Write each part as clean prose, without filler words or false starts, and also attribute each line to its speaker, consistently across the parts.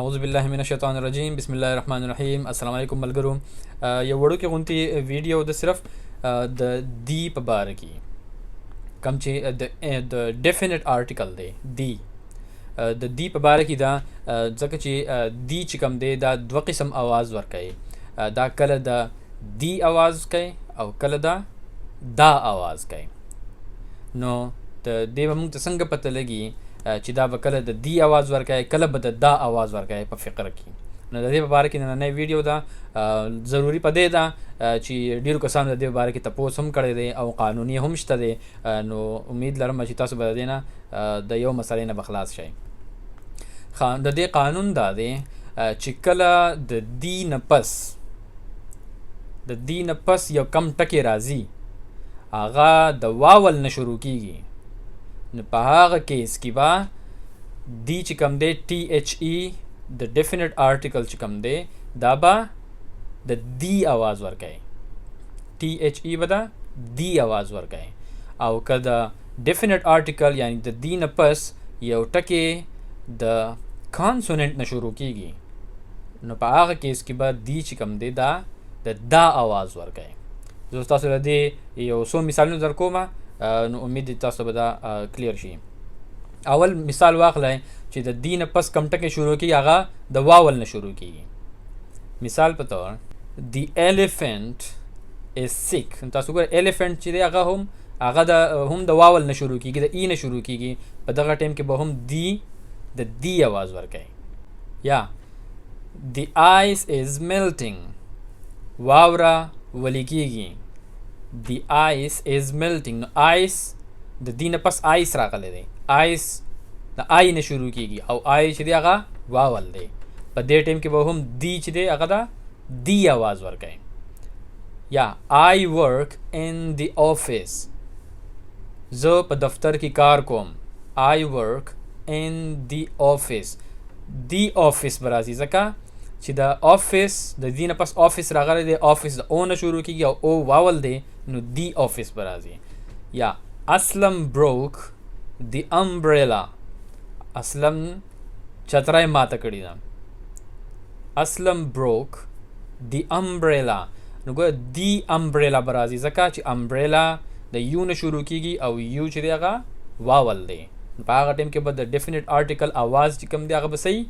Speaker 1: اعوذ بالله من الشیطان الرجیم بسم الله الرحمن الرحیم. السلام علیکم ملګرو. یو وړو کې غونتی ویډیو د صرف د دی په باره کې کوم چې د ډیفینټ آرټیکل دی د دی په باره کې دا ځکه چې دی چې کوم دی دا دوه قسم आवाज ورکوي. دا کله د دی आवाज کوي او کله دا आवाज کوي. نو د دې به موږ ته څنګه پته لګي چې دا به کله د دی आवाज ورکوي کله به د دا आवाज ورکوي په فقره کې. نو د دې په باره کې نننۍ ویډیو ده. ضروري په دې ده چې ډیرو کسانو د دې په باره کې تپوس هم کړی دی او قانوني هم شته دی. نو امید لرم چې تاسو به د دې نه د یو مسئلې نه به خلاص شئ. د دې قانون دا دی چې کله د دی نه پس یو کم ټکی راځي هغه د واول نه شروع کیږي. نو په هغه کیس کې به دی چې کوم دی ټي ایچ ای د ډیفینټ آرټیکل چې کوم دی دا به د دی आवाज ورکوي. ټي ایچ ای به د دی आवाज ورکوي. او که د ډیفینټ آرټیکل یعنی د دی نه پس یو ټکی د کانسوننټ نه شروع کیږي نو په هغه کیس کې به دی چې کوم دی دا د دا आवाज ورکوي. زه تاسو له دې یو څو مثالونه در کوم نو امید دی تاسو به دا کلیر شي. اول مثال واخلئ چې د دی نه پس کم ټکی شروع کیږي هغه د واول نه شروع کیږي. مثال په طور the elephant is sick. تاسو ګورئ elephant چې دی هغه هم د واول نه شروع کیږي د ای نه شروع کیږي. په دغه ټیم کې به هم د دی आवाज ورکوي. یا the ice is melting. واوره ولی کیږي. the ice is melting. نو ice د دی نه پس ice راغلی دی. ice د آی نه شروع کیږي او آی چې دی هغه واول دی. په دې ټیم کې به هم دی چې دی هغه د دی आवाज ورکوي. یا I work in the office. زه په دفتر کې کار کوم. I work in the office. دی office برازي ځکه چې د office د دی نه پس office راغلی دی. office د او نه شروع کیږي او او واول دی نو دی office برازي. یا Aslam broke the umbrella. اسلم چترای ماته کړی ده. اسلم broke the umbrella. نو ګوره دی umbrella برازي ځکه چې umbrella د یو نه شروع کیږي او یو چې دی هغه واول دی. په هغه ټیم کې به د ډیفینټ آرټیکل आवाज چې کوم دی هغه به صحیح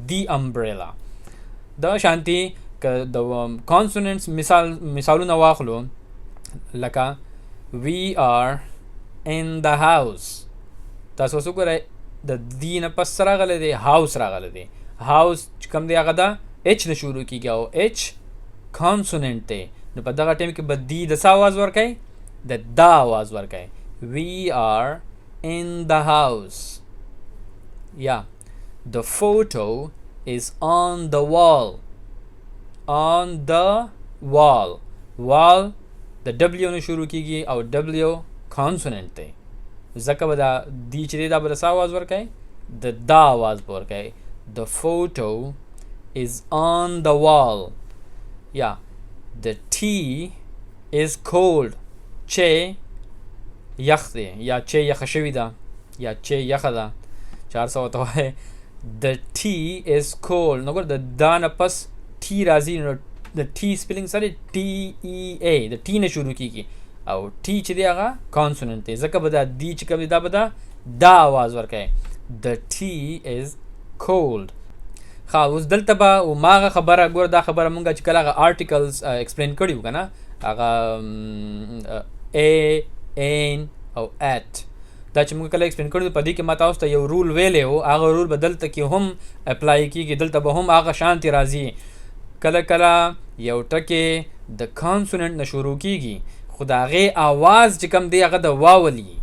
Speaker 1: دی umbrella. دا شانتي که د کانسوننټس مثالونه واخلو لکه we are in the house. تاسو وګورئ د دی نه پس راغلی دی هاوس راغلی دی. هاوس چې کوم دی هغه د اچ نه شروع کیږي او اچ کانسوننټ دی. نو په دغه ټیم کې به دی د څه आवाज ورکوي د دا आवाज ورکوي. we are in the house. یا the photo is on the wall. on the wall د w نه شروع کیږي او w کانسوننټ دی ځکه به دا دی چې دی دا به د څه आवाज ورکوي د دا आवाज به ورکوي. the photo is on the wall. یا the tea is cold. چې یخ دی یا چې یخه شوې ده یا چې یخه ده 400 ته وایي the tea is cold. نو ګوره د دا نه پس ټي راځي نو د ټي سپیلنګ سره ټي ای ای د ټي نه شروع کیږي او ټي چې دی هغه کانسوننټ دی ځکه به دا دی چې کوم دی دا به دا आवाज ورکوي. the tea is cold. اوس دلته به ماغه خبره ګوره دا خبره مونږ چې کله هغه آرټیکلز ایکسپلین کړي وو که نه هغه ا ان او ات دا چې مونږ کله ایکسپلین کړي په دې کې ما تاسو ته یو رول ویلی و. هغه رول به دلته کې هم اپلای کیږي. دلته به هم هغه شانتي راځي. کله کله یو ټکی د کانسوننټ نه شروع کیږي خو د هغې آواز چې کوم دی هغه د واول وي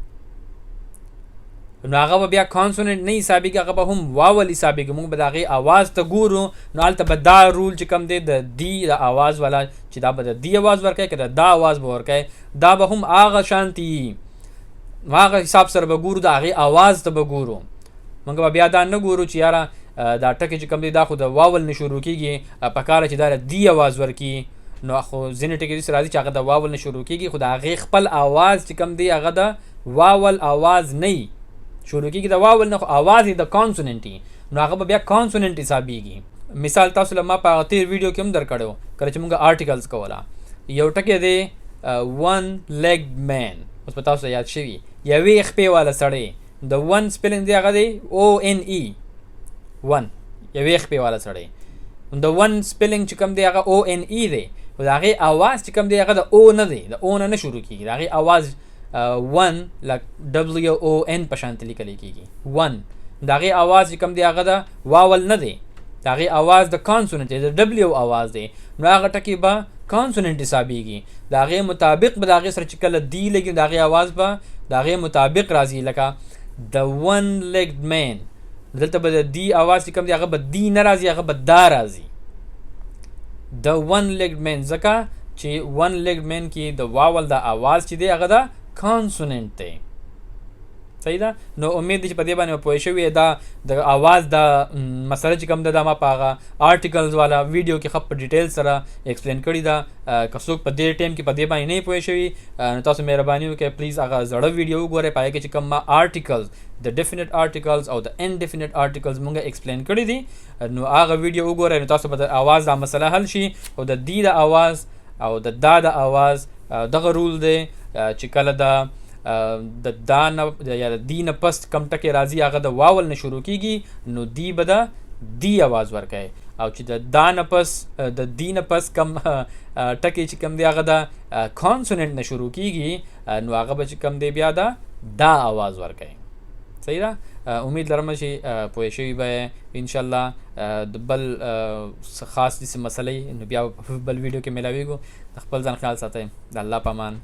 Speaker 1: نو هغه به بیا کانسوننټ نه حسابېږي هغه به هم واول حسابېږي. موږ به د هغې آواز ته ګورو نو هلته به دا رول چې کوم دی د دی د آواز والا چې دا به د دی آواز ورکوي که د دا آواز به ورکوي دا به هم هغه شانتي هغه حساب سره به ګورو د هغې آواز ته به ګورو. موږ به بیا دا نه ګورو چې یاره دا ټکی چې کوم دی دا خو د واول نه شروع کیږي په کاره چې دا دی आवाज ورکي. نو خو ځینې ټکي داسې راځي چې هغه د واول نه شروع کیږي خو د هغې خپل آواز چې کوم دی هغه د واول آواز نه شروع کیږي د واول نه خو آواز یې د کانسوننټ وي نو هغه به بیا کانسوننټ حسابېږي. مثال تاسو له ما په تیر ویډیو کې هم درکړی و کله چې موږ آرټیکلز کوله. یو ټکی دی one legged man، اوس په تاسو یاد شوي یوې خپې والا سړی. د ون سپیلنګ دی هغه دی ONE، ون یوې خپې والا سړی. د ون سپیلنګ چې کوم دی هغه ONE دی، خو د هغې اواز چې کوم دی هغه د او نه دی، د او نه شروع کېږي. د هغې اواز ون لک WON په شانتې لیکلی کېږي ون. د هغې اواز چې کوم دی هغه د واول نه دی، د هغې اواز د کانسوننټ دی، د W اواز دی. نو هغه ټکي به کانسوننټ حسابېږي. د هغې مطابق به د هغې سره چې کله دی لګي د هغې اواز به د هغې مطابق راځي. لکه د one legged man، دلته به د دی اواز چې کوم دی هغه به دی نه راځي، هغه به دا راځي. د one legged man ځکه چې one legged man کې د واول د اواز چې دی هغه د کانسوننټ دی. صحیح ده. نو امید دی چې په دې باندې پوه شوي. دا د اواز د مسله چې کوم ده دا ما په هغه آرټیکلز والا ویډیو کې ښه په ډیټیل سره ایکسپلین کړي ده. که څوک په دې ټایم کې په دې باندې نه پوه شوي نو تاسو مهرباني وکړئ پلیز هغه زړه ویډیو وګورئ، په هغې کې چې کوم ما آرټیکلز د ډیفینټ آرټیکلز او د انډیفینټ آرټیکلز مونږ ایکسپلین کړي دي. نو هغه ویډیو وګورئ نو تاسو به د اواز دا مسله حل شي. او د دی د اواز او د دا د اواز دغه رول دی چې کله د دا نه یا د دی نه پس کم ټکی راځي هغه د واول نه شروع کېږي نو دی به د دی اواز ورکوي. او چې د دا نه پس د دی نه پس کم ټکی چې کم دی هغه د کانسوننټ نه شروع کېږي نو هغه به چې کم دی بیا د دا اواز ورکوي. صحیح ده. امید لرم چې پوه شوي به انشاءالله. د بل خاص داسې مسلې نو بیا په بل ویډیو کې میلاویږو. د خپل ځان خیال ساتئ. د الله په امان.